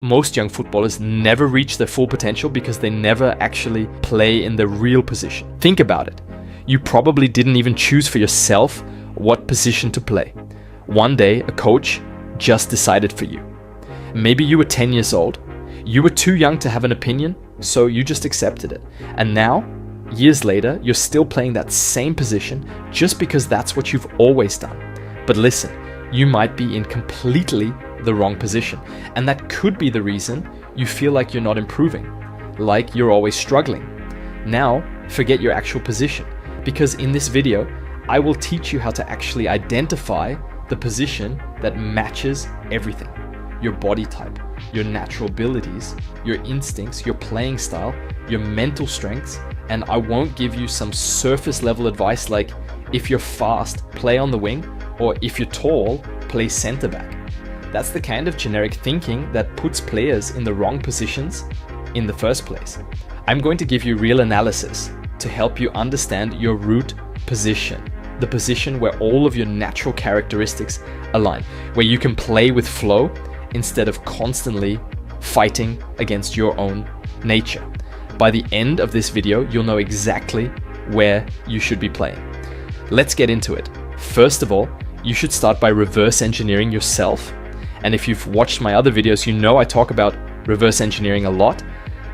Most young footballers never reach their full potential because they never actually play in the real position. Think about it. You probably didn't even choose for yourself what position to play. One day, a coach just decided for you. Maybe you were 10 years old. You were too young to have an opinion, so you just accepted it. And now, years later, you're still playing that same position just because that's what you've always done. But listen, you might be in completely the wrong position. And that could be the reason you feel like you're not improving, like you're always struggling. Now, forget your actual position, because in this video, I will teach you how to actually identify the position that matches everything. Your body type, your natural abilities, your instincts, your playing style, your mental strengths, and I won't give you some surface level advice like if you're fast, play on the wing, or if you're tall, play center back. That's the kind of generic thinking that puts players in the wrong positions in the first place. I'm going to give you real analysis to help you understand your root position, the position where all of your natural characteristics align, where you can play with flow instead of constantly fighting against your own nature. By the end of this video, you'll know exactly where you should be playing. Let's get into it. First of all, you should start by reverse engineering yourself. And if you've watched my other videos, you know I talk about reverse engineering a lot,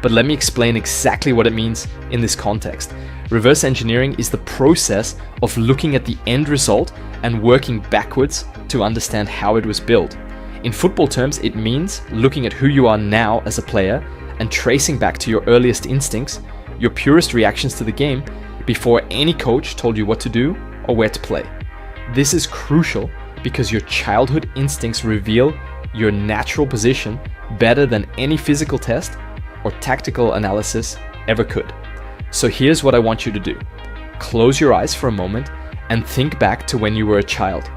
but let me explain exactly what it means in this context. Reverse engineering is the process of looking at the end result and working backwards to understand how it was built. In football terms, it means looking at who you are now as a player and tracing back to your earliest instincts, your purest reactions to the game, before any coach told you what to do or where to play. This is crucial because your childhood instincts reveal your natural position better than any physical test or tactical analysis ever could. So here's what I want you to do. Close your eyes for a moment and think back to when you were a child,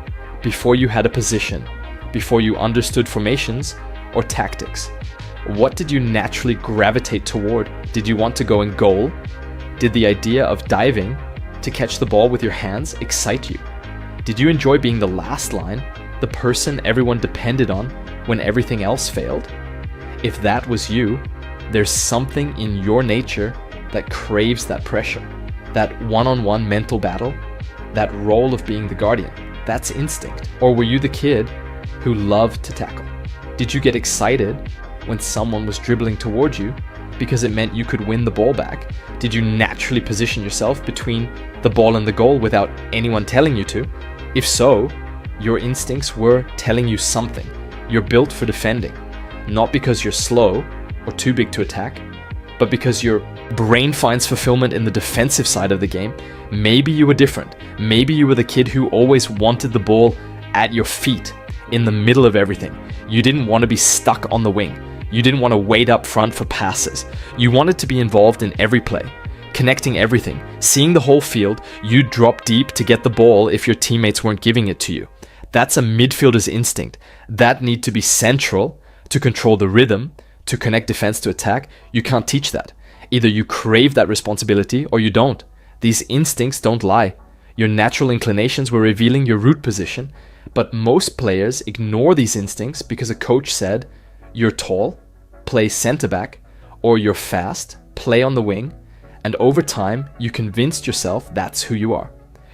before you had a position, before you understood formations or tactics. What did you naturally gravitate toward? Did you want to go in goal? Did the idea of diving to catch the ball with your hands excite you? Did you enjoy being the last line, the person everyone depended on when everything else failed? If that was you, there's something in your nature that craves that pressure, that one-on-one mental battle, that role of being the guardian. That's instinct. Or were you the kid who loved to tackle? Did you get excited when someone was dribbling towards you because it meant you could win the ball back? Did you naturally position yourself between the ball and the goal without anyone telling you to? If so, your instincts were telling you something. You're built for defending, not because you're slow or too big to attack, but because your brain finds fulfillment in the defensive side of the game. Maybe you were different. Maybe you were the kid who always wanted the ball at your feet, in the middle of everything. You didn't want to be stuck on the wing. You didn't want to wait up front for passes. You wanted to be involved in every play, connecting everything, seeing the whole field. You'd drop deep to get the ball if your teammates weren't giving it to you. That's a midfielder's instinct. That need to be central to control the rhythm, to connect defense to attack. You can't teach that. Either you crave that responsibility or you don't. These instincts don't lie. Your natural inclinations were revealing your root position, but most players ignore these instincts because a coach said, you're tall, play center back, or you're fast, play on the wing, and over time, you convinced yourself that's who you are.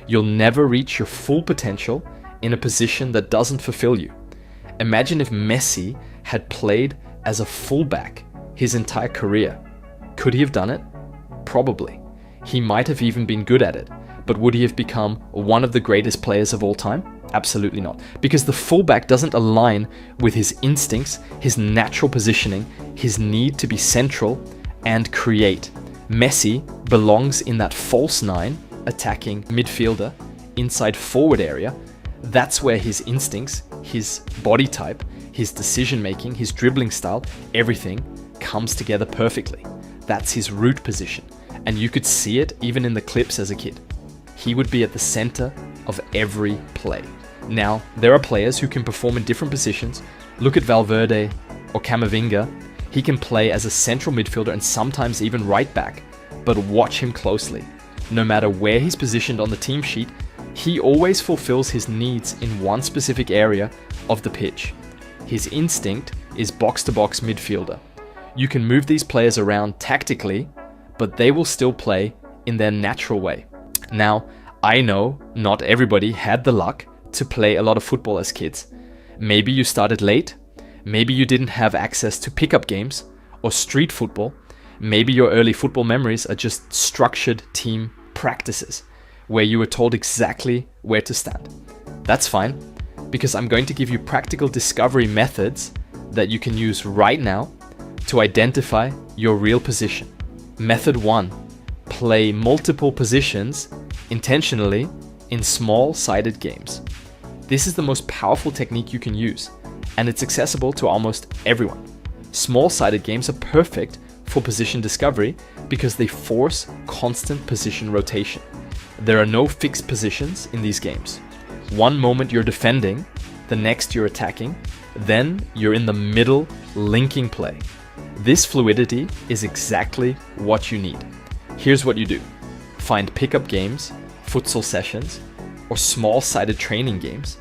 You'll never reach your full potential in a position that doesn't fulfill you. Imagine if Messi had played as a fullback his entire career. Could he have done it? Probably. He might have even been good at it, but would he have become one of the greatest players of all time? Absolutely not, because the fullback doesn't align with his instincts, his natural positioning, his need to be central and create. Messi belongs in that false nine, attacking midfielder, inside forward area. That's where his instincts, his body type, his decision making, his dribbling style, everything comes together perfectly. That's his root position, and you could see it even in the clips as a kid. He would be at the center of every play. Now, there are players who can perform in different positions. Look at Valverde or Camavinga. He can play as a central midfielder and sometimes even right back, but watch him closely. No matter where he's positioned on the team sheet, he always fulfills his needs in one specific area of the pitch. His instinct is box-to-box midfielder. You can move these players around tactically, but they will still play in their natural way. Now, I know not everybody had the luck to play a lot of football as kids. Maybe you started late, maybe you didn't have access to pickup games or street football. Maybe your early football memories are just structured team practices where you were told exactly where to stand. That's fine, because I'm going to give you practical discovery methods that you can use right now to identify your real position. Method 1, play multiple positions intentionally in small-sided games. This is the most powerful technique you can use, and it's accessible to almost everyone. Small-sided games are perfect for position discovery because they force constant position rotation. There are no fixed positions in these games. One moment you're defending, the next you're attacking, then you're in the middle linking play. This fluidity is exactly what you need. Here's what you do. Find pickup games, futsal sessions, or small-sided training games,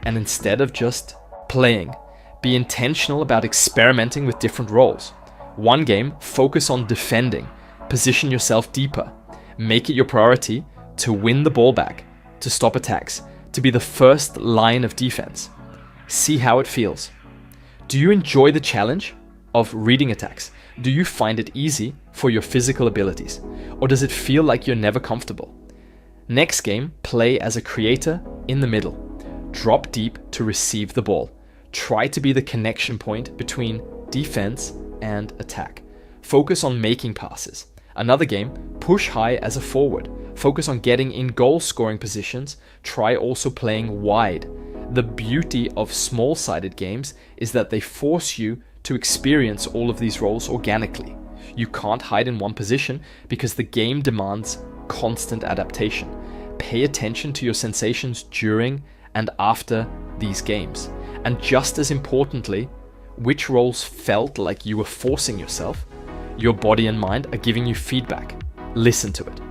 and instead of just playing, be intentional about experimenting with different roles. One game, focus on defending, position yourself deeper, make it your priority to win the ball back, to stop attacks, to be the first line of defense. See how it feels. Do you enjoy the challenge of reading attacks? Do you find it easy for your physical abilities? Or does it feel like you're never comfortable? Next game, play as a creator in the middle. Drop deep to receive the ball. Try to be the connection point between defense and attack. Focus on making passes. Another game, push high as a forward. Focus on getting in goal scoring positions. Try also playing wide. The beauty of small-sided games is that they force you to experience all of these roles organically. You can't hide in one position because the game demands constant adaptation. Pay attention to your sensations during and after these games. And just as importantly, which roles felt like you were forcing yourself. Your body and mind are giving you feedback. Listen to it.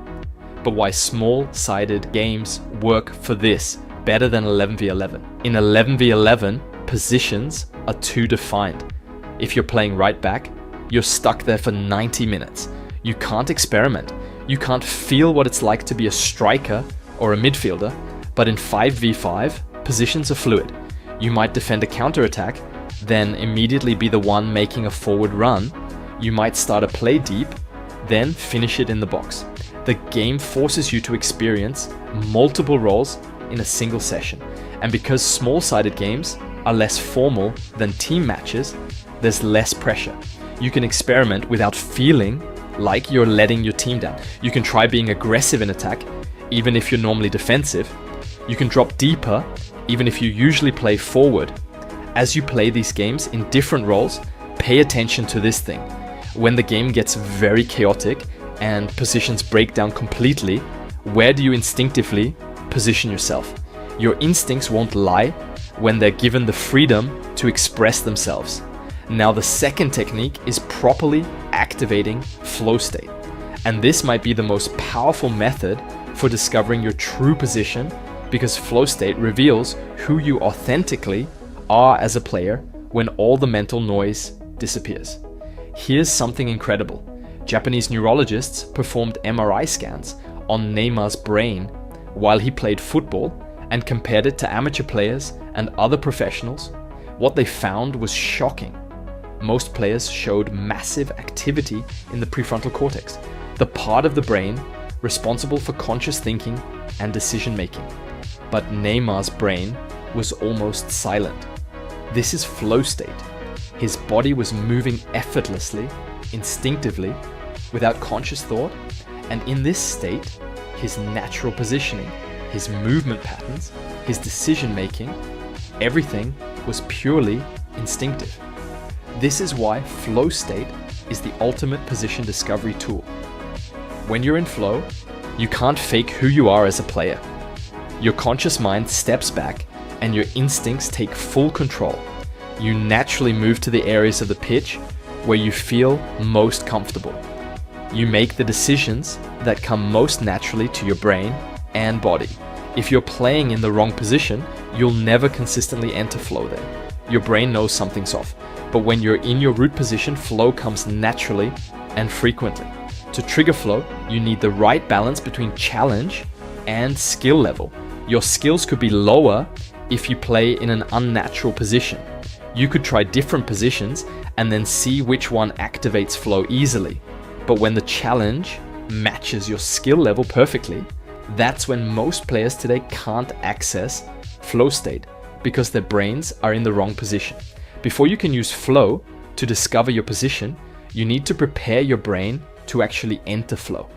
But why small-sided games work for this better than 11v11. In 11v11, positions are too defined. If you're playing right back, you're stuck there for 90 minutes. You can't experiment. You can't feel what it's like to be a striker or a midfielder. But in 5v5, positions are fluid. You might defend a counterattack, then immediately be the one making a forward run. You might start a play deep, then finish it in the box. The game forces you to experience multiple roles in a single session. And because small-sided games are less formal than team matches, there's less pressure. You can experiment without feeling like you're letting your team down. You can try being aggressive in attack, even if you're normally defensive. You can drop deeper, even if you usually play forward. As you play these games in different roles, pay attention to this thing. When the game gets very chaotic and positions break down completely, where do you instinctively position yourself? Your instincts won't lie when they're given the freedom to express themselves. Now, the second technique is properly activating flow state. And this might be the most powerful method for discovering your true position, because flow state reveals who you authentically are as a player when all the mental noise disappears. Here's something incredible. Japanese neurologists performed MRI scans on Neymar's brain while he played football and compared it to amateur players and other professionals. What they found was shocking. Most players showed massive activity in the prefrontal cortex, the part of the brain responsible for conscious thinking and decision making. But Neymar's brain was almost silent. This is flow state. His body was moving effortlessly, instinctively, without conscious thought, and in this state, his natural positioning, his movement patterns, his decision making, everything was purely instinctive. This is why flow state is the ultimate position discovery tool. When you're in flow, you can't fake who you are as a player. Your conscious mind steps back and your instincts take full control. You naturally move to the areas of the pitch where you feel most comfortable. You make the decisions that come most naturally to your brain and body. If you're playing in the wrong position, you'll never consistently enter flow there. Your brain knows something's off. But when you're in your root position, flow comes naturally and frequently. To trigger flow, you need the right balance between challenge and skill level. Your skills could be lower if you play in an unnatural position. You could try different positions and then see which one activates flow easily. But when the challenge matches your skill level perfectly, that's when most players today can't access flow state because their brains are in the wrong position. Before you can use flow to discover your position, you need to prepare your brain to actually enter flow.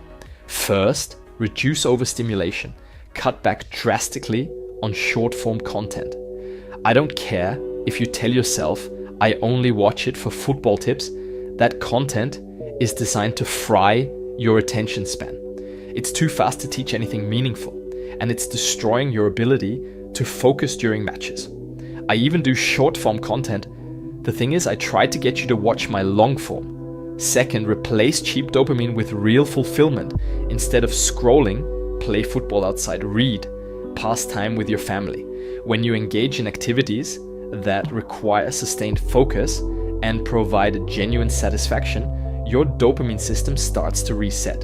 First, reduce overstimulation. Cut back drastically on short form content. I don't care if you tell yourself, I only watch it for football tips. That content is designed to fry your attention span. It's too fast to teach anything meaningful, and it's destroying your ability to focus during matches. I even do short form content. The thing is, I try to get you to watch my long form. Second, replace cheap dopamine with real fulfillment. Instead of scrolling, play football outside, read, pass time with your family. When you engage in activities that require sustained focus and provide genuine satisfaction, your dopamine system starts to reset.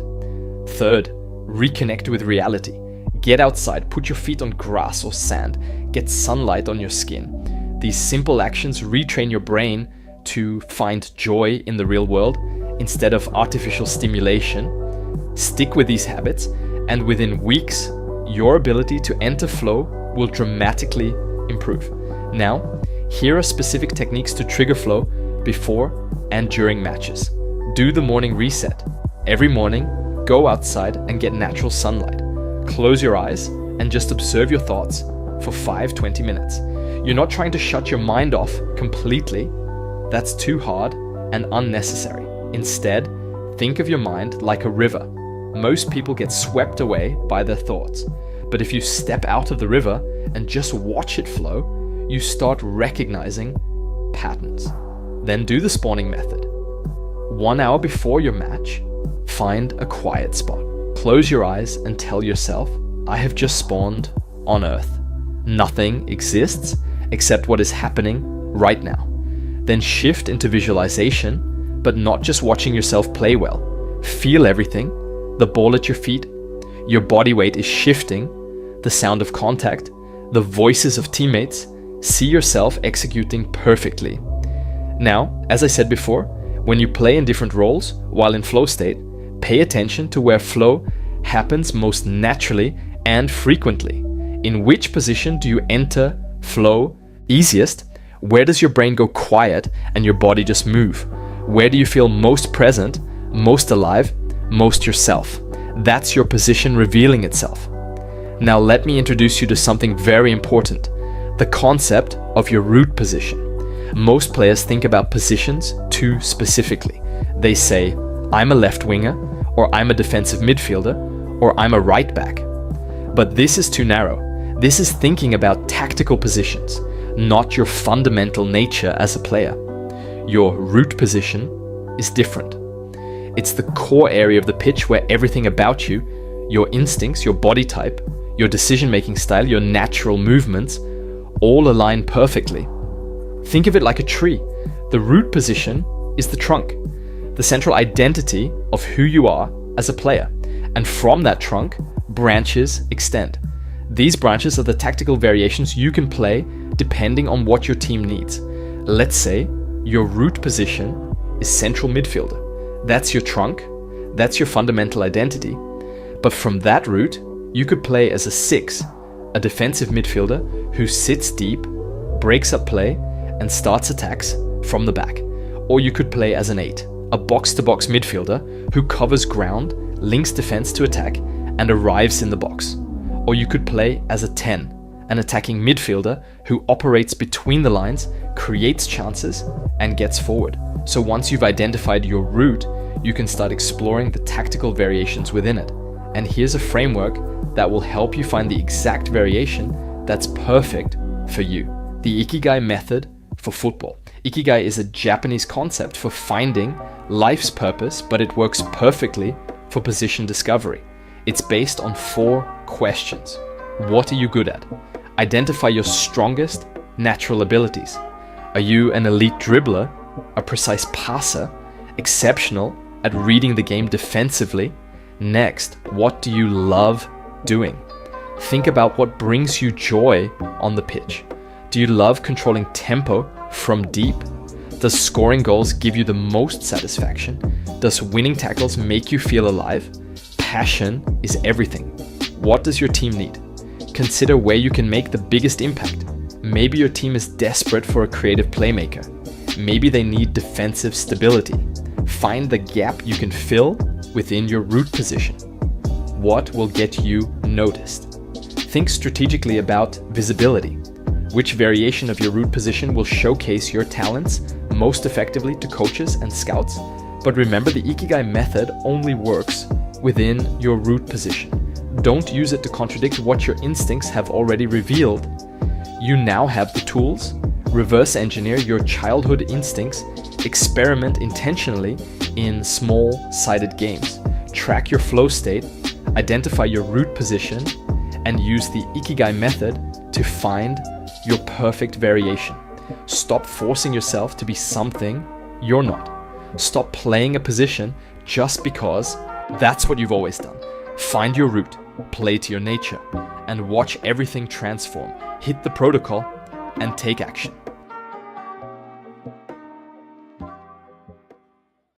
Third, reconnect with reality. Get outside, put your feet on grass or sand, get sunlight on your skin. These simple actions retrain your brain to find joy in the real world instead of artificial stimulation. Stick with these habits, and within weeks, your ability to enter flow will dramatically improve. Now, here are specific techniques to trigger flow before and during matches. Do the morning reset. Every morning, go outside and get natural sunlight. Close your eyes and just observe your thoughts for 5-20 minutes. You're not trying to shut your mind off completely. That's too hard and unnecessary. Instead, think of your mind like a river. Most people get swept away by their thoughts. But if you step out of the river and just watch it flow, you start recognizing patterns. Then do the spawning method. 1 hour before your match, find a quiet spot. Close your eyes and tell yourself, I have just spawned on Earth. Nothing exists except what is happening right now. Then shift into visualization, but not just watching yourself play well. Feel everything, the ball at your feet, your body weight is shifting, the sound of contact, the voices of teammates. See yourself executing perfectly. Now, as I said before, when you play in different roles while in flow state, pay attention to where flow happens most naturally and frequently. In which position do you enter flow easiest? Where does your brain go quiet and your body just move? Where do you feel most present, most alive, most yourself? That's your position revealing itself. Now let me introduce you to something very important, the concept of your root position. Most players think about positions too specifically. They say, I'm a left winger, or I'm a defensive midfielder, or I'm a right back. But this is too narrow. This is thinking about tactical positions, not your fundamental nature as a player. Your root position is different. It's the core area of the pitch where everything about you, your instincts, your body type, your decision-making style, your natural movements, all align perfectly. Think of it like a tree. The root position is the trunk, the central identity of who you are as a player. And from that trunk, branches extend. These branches are the tactical variations you can play depending on what your team needs. Let's say your root position is central midfielder. That's your trunk, that's your fundamental identity. But from that root, you could play as a 6, a defensive midfielder who sits deep, breaks up play, and starts attacks from the back. Or you could play as an 8, a box-to-box midfielder who covers ground, links defense to attack, and arrives in the box. Or you could play as a 10, an attacking midfielder who operates between the lines, creates chances, and gets forward. So once you've identified your route, you can start exploring the tactical variations within it. And here's a framework that will help you find the exact variation that's perfect for you. The Ikigai method for football. Ikigai is a Japanese concept for finding life's purpose, but it works perfectly for position discovery. It's based on 4 questions. What are you good at? Identify your strongest natural abilities. Are you an elite dribbler, a precise passer, exceptional at reading the game defensively? Next, what do you love doing? Think about what brings you joy on the pitch. Do you love controlling tempo from deep? Does scoring goals give you the most satisfaction? Does winning tackles make you feel alive? Passion is everything. What does your team need? Consider where you can make the biggest impact. Maybe your team is desperate for a creative playmaker. Maybe they need defensive stability. Find the gap you can fill within your root position. What will get you noticed? Think strategically about visibility. Which variation of your root position will showcase your talents most effectively to coaches and scouts? But remember, the Ikigai method only works within your root position. Don't use it to contradict what your instincts have already revealed. You now have the tools. Reverse engineer your childhood instincts. Experiment intentionally in small-sided games. Track your flow state. Identify your root position and use the Ikigai method to find your perfect variation. Stop forcing yourself to be something you're not. Stop playing a position just because that's what you've always done. Find your root, play to your nature, and watch everything transform. Hit the protocol and take action.